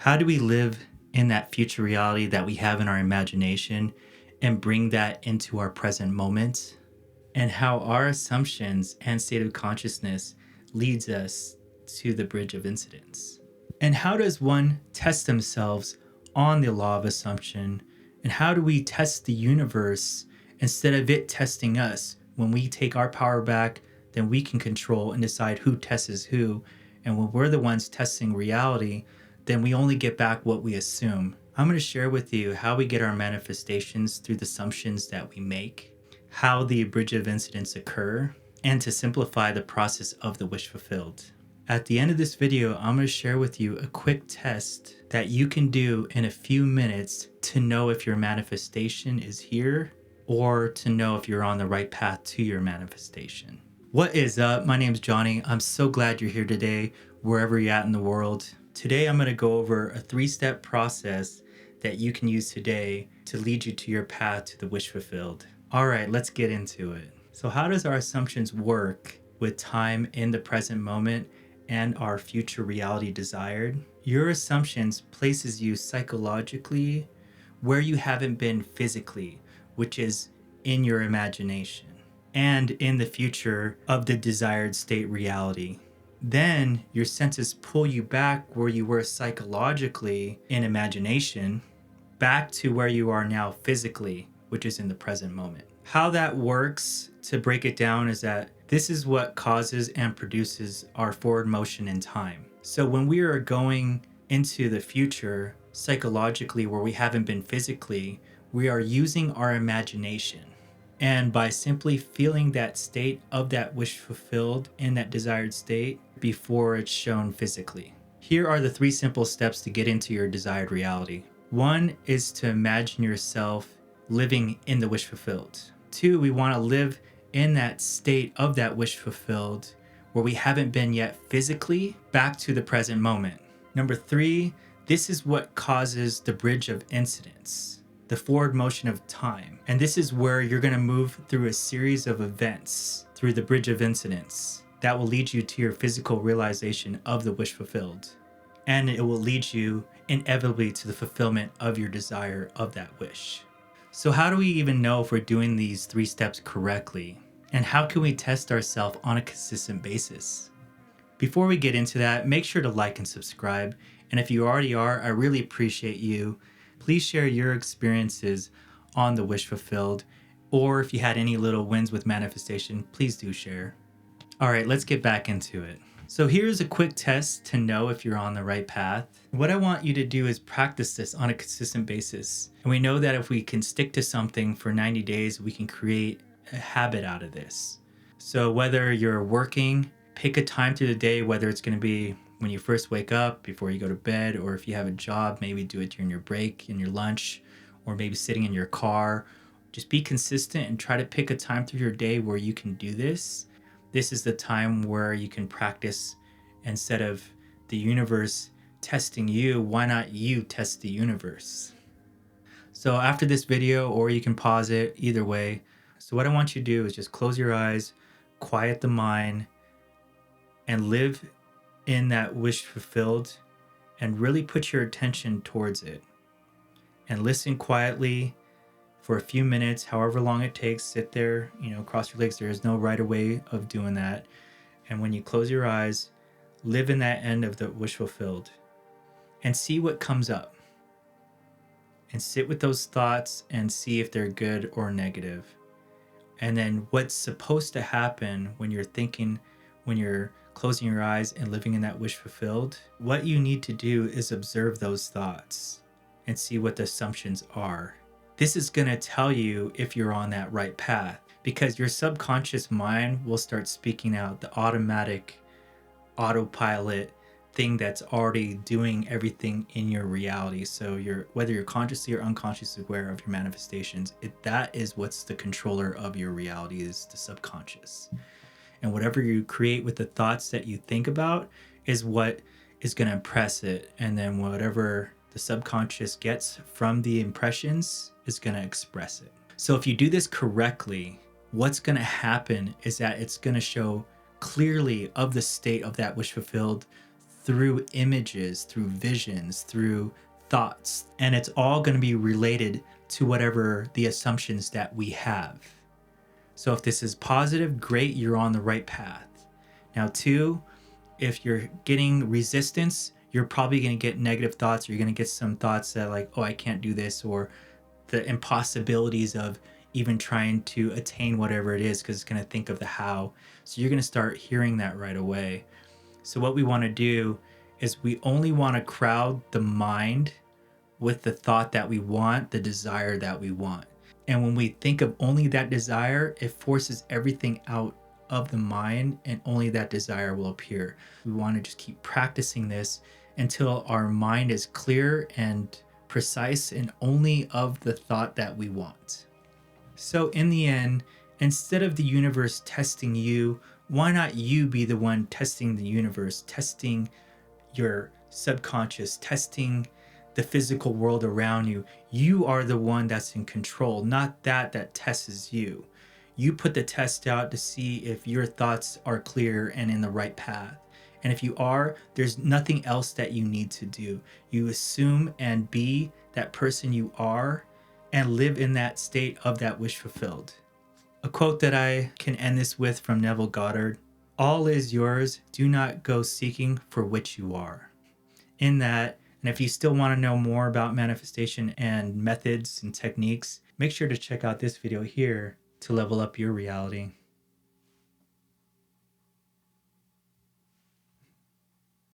How do we live in that future reality that we have in our imagination and bring that into our present moment? And how our assumptions and state of consciousness leads us to the bridge of incidence. And how does one test themselves on the law of assumption? And how do we test the universe instead of it testing us? When we take our power back, then we can control and decide who tests who. And when we're the ones testing reality, then we only get back what we assume. I'm going to share with you how we get our manifestations through the assumptions that we make, how the bridge of incidents occur, and to simplify the process of the wish fulfilled. At the end of this video, I'm going to share with you a quick test that you can do in a few minutes to know if your manifestation is here or to know if you're on the right path to your manifestation. What is up? My name's Johnny. I'm so glad you're here today, wherever you're at in the world. Today, I'm going to go over a 3-step process that you can use today to lead you to your path to the wish fulfilled. All right, let's get into it. So how does our assumptions work with time in the present moment and our future reality desired? Your assumptions places you psychologically where you haven't been physically, which is in your imagination, and in the future of the desired state reality. Then your senses pull you back where you were psychologically in imagination, back to where you are now physically, which is in the present moment. How that works, to break it down, is that this is what causes and produces our forward motion in time. So when we are going into the future psychologically where we haven't been physically, we are using our imagination. And by simply feeling that state of that wish fulfilled in that desired state before it's shown physically. Here are the 3 simple steps to get into your desired reality. 1 is to imagine yourself living in the wish fulfilled. 2, we want to live in that state of that wish fulfilled where we haven't been yet physically, back to the present moment. Number 3, this is what causes the bridge of incidence, the forward motion of time. And this is where you're going to move through a series of events through the bridge of incidence that will lead you to your physical realization of the wish fulfilled. And it will lead you inevitably to the fulfillment of your desire of that wish. So how do we even know if we're doing these 3 steps correctly? And how can we test ourselves on a consistent basis? Before we get into that, make sure to like and subscribe. And if you already are, I really appreciate you. Please share your experiences on the wish fulfilled, or if you had any little wins with manifestation, please do share. All right, let's get back into it. So here's a quick test to know if you're on the right path. What I want you to do is practice this on a consistent basis. And we know that if we can stick to something for 90 days, we can create a habit out of this. So whether you're working, pick a time through the day, whether it's going to be when you first wake up, before you go to bed, or if you have a job, maybe do it during your break, in your lunch, or maybe sitting in your car. Just be consistent and try to pick a time through your day where you can do this. This is the time where you can practice. Instead of the universe testing you, why not you test the universe? So after this video, or you can pause it, either way. So what I want you to do is just close your eyes, quiet the mind, and live in that wish fulfilled, and really put your attention towards it. And listen quietly for a few minutes, however long it takes. Sit there, cross your legs. There is no right way of doing that. And when you close your eyes, live in that end of the wish fulfilled and see what comes up. And sit with those thoughts and see if they're good or negative. And then what's supposed to happen when you're thinking, when you're closing your eyes and living in that wish fulfilled, what you need to do is observe those thoughts and see what the assumptions are. This is going to tell you if you're on that right path, because your subconscious mind will start speaking out the automatic autopilot thing that's already doing everything in your reality. So whether you're consciously or unconsciously aware of your manifestations, that is what's the controller of your reality, is the subconscious. And whatever you create with the thoughts that you think about is what is going to impress it. And then whatever the subconscious gets from the impressions is going to express it. So if you do this correctly, what's going to happen is that it's going to show clearly of the state of that wish fulfilled through images, through visions, through thoughts. And it's all going to be related to whatever the assumptions that we have. So if this is positive, great, you're on the right path. Now, two, if you're getting resistance, you're probably going to get negative thoughts. You're going to get some thoughts that like, oh, I can't do this, or the impossibilities of even trying to attain whatever it is, because it's going to think of the how. So you're going to start hearing that right away. So what we want to do is we only want to crowd the mind with the thought that we want, the desire that we want. And when we think of only that desire, it forces everything out of the mind, and only that desire will appear. We want to just keep practicing this until our mind is clear and precise and only of the thought that we want. So in the end, instead of the universe testing you, why not you be the one testing the universe, testing your subconscious, testing the physical world around you? You are the one that's in control, not that tests you. You put the test out to see if your thoughts are clear and in the right path. And if you are, there's nothing else that you need to do. You assume and be that person you are and live in that state of that wish fulfilled. A quote that I can end this with from Neville Goddard: all is yours, do not go seeking for which you are. In that, and if you still want to know more about manifestation and methods and techniques, make sure to check out this video here to level up your reality.